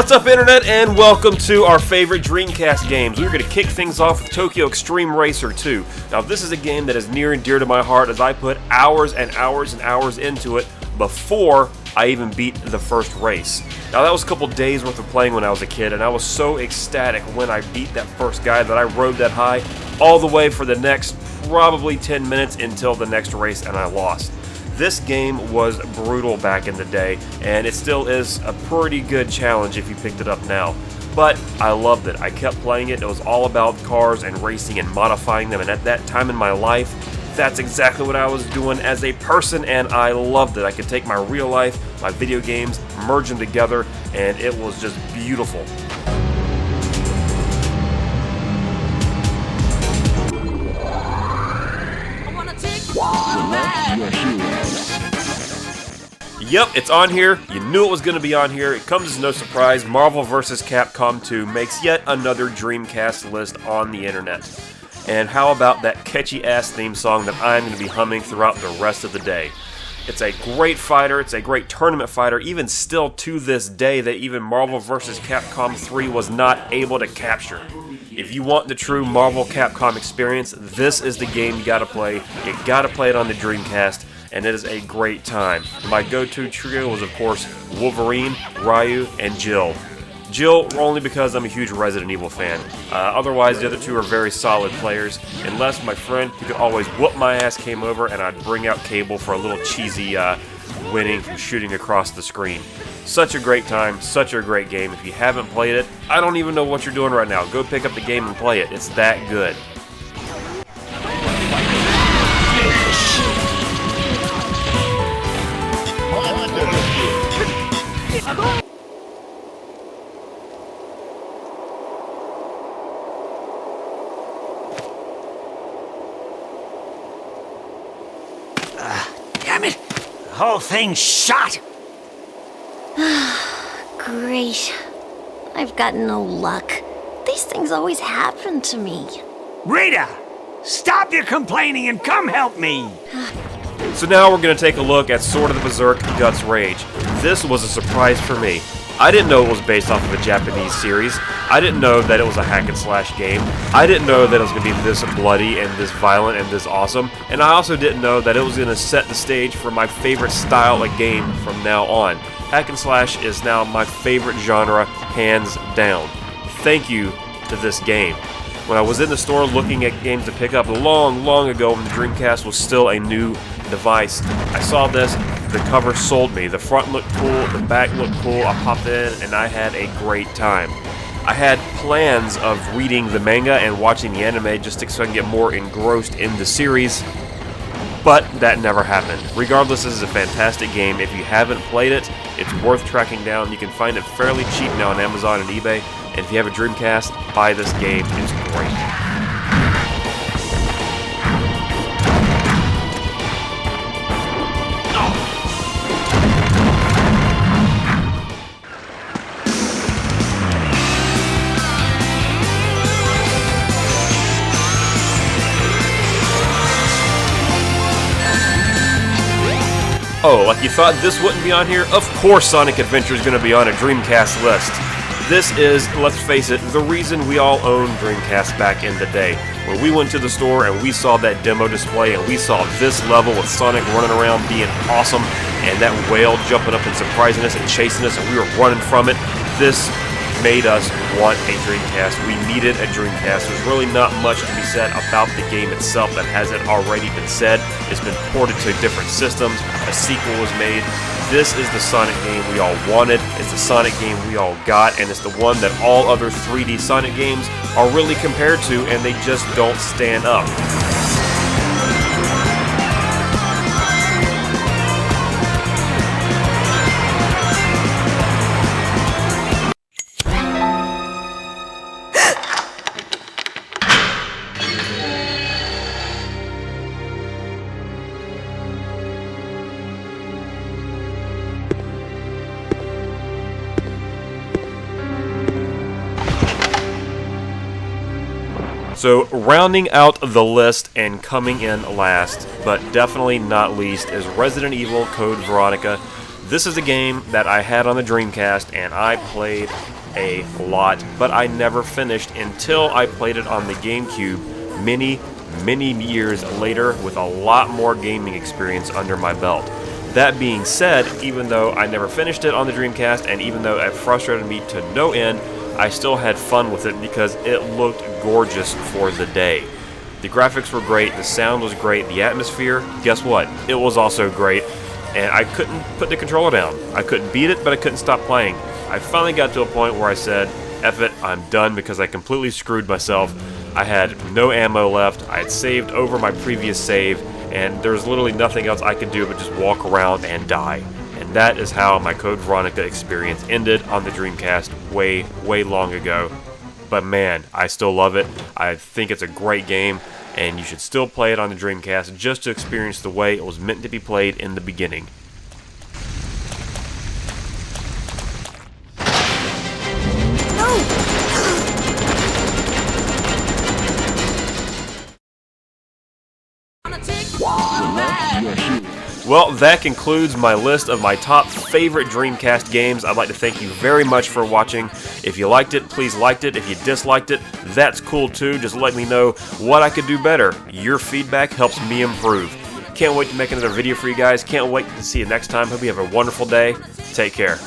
What's up, Internet, and welcome to our favorite Dreamcast games. We're going to kick things off with Tokyo Extreme Racer 2. Now, this is a game that is near and dear to my heart as I put hours and hours and hours into it before I even beat the first race. Now, that was a couple days worth of playing when I was a kid, and I was so ecstatic when I beat that first guy that I rode that high all the way for the next probably 10 minutes until the next race, and I lost. This game was brutal back in the day, and it still is a pretty good challenge if you picked it up now. But I loved it. I kept playing it. It was all about cars and racing and modifying them, and at that time in my life, that's exactly what I was doing as a person, and I loved it. I could take my real life, my video games, merge them together, and it was just beautiful. Yep, it's on here. You knew it was going to be on here. It comes as no surprise. Marvel vs. Capcom 2 makes yet another Dreamcast list on the internet. And how about that catchy-ass theme song that I'm going to be humming throughout the rest of the day? It's a great fighter. It's a great tournament fighter, even still to this day, that even Marvel vs. Capcom 3 was not able to capture. If you want the true Marvel Capcom experience, this is the game you gotta play. You gotta play it on the Dreamcast, and it is a great time. My go-to trio was, of course, Wolverine, Ryu, and Jill. Jill, only because I'm a huge Resident Evil fan. Otherwise, the other two are very solid players, unless my friend who could always whoop my ass came over and I'd bring out Cable for a little cheesy winning from shooting across the screen. Such a great time, such a great game. If you haven't played it, I don't even know what you're doing right now. Go pick up the game and play it. It's that good. Damn it! The whole thing's shot! Great. I've got no luck. These things always happen to me. Rita! Stop your complaining and come help me! So now we're going to take a look at Sword of the Berserk Rage. This was a surprise for me. I didn't know it was based off of a Japanese series. I didn't know that it was a hack and slash game. I didn't know that it was going to be this bloody and this violent and this awesome. And I also didn't know that it was going to set the stage for my favorite style of game from now on. Hack and slash is now my favorite genre, hands down. Thank you to this game. When I was in the store looking at games to pick up long ago when the Dreamcast was still a new device, I saw this. The cover sold me. The front looked cool, the back looked cool. I popped in and I had a great time. I had plans of reading the manga and watching the anime just so I can get more engrossed in the series, but that never happened. Regardless, this is a fantastic game. If you haven't played it, it's worth tracking down. You can find it fairly cheap now on Amazon and eBay, and if you have a Dreamcast, buy this game. It's great. Oh, like you thought this wouldn't be on here? Of course Sonic Adventure is going to be on a Dreamcast list. This is, let's face it, the reason we all owned Dreamcast back in the day. When we went to the store and we saw that demo display and we saw this level with Sonic running around being awesome and that whale jumping up and surprising us and chasing us and we were running from it, this made us want a Dreamcast. We needed a Dreamcast. There's really not much to be said about the game itself that hasn't already been said. It's been ported to different systems. A sequel was made. This is the Sonic game we all wanted. It's the Sonic game we all got, and it's the one that all other 3D Sonic games are really compared to, and they just don't stand up. So rounding out the list and coming in last, but definitely not least, is Resident Evil Code Veronica. This is a game that I had on the Dreamcast and I played a lot, but I never finished until I played it on the GameCube many years later with a lot more gaming experience under my belt. That being said, even though I never finished it on the Dreamcast, and even though it frustrated me to no end, I still had fun with it because it looked gorgeous for the day. The graphics were great, the sound was great, the atmosphere, guess what? It was also great, and I couldn't put the controller down. I couldn't beat it, but I couldn't stop playing. I finally got to a point where I said, F it, I'm done, because I completely screwed myself. I had no ammo left, I had saved over my previous save, and there was literally nothing else I could do but just walk around and die. And that is how my Code Veronica experience ended on the Dreamcast way long ago. But man, I still love it. I think it's a great game, and you should still play it on the Dreamcast just to experience the way it was meant to be played in the beginning. Well, that concludes my list of my top favorite Dreamcast games. I'd like to thank you very much for watching. If you liked it, please like it. If you disliked it, that's cool too. Just let me know what I could do better. Your feedback helps me improve. Can't wait to make another video for you guys. Can't wait to see you next time. Hope you have a wonderful day. Take care.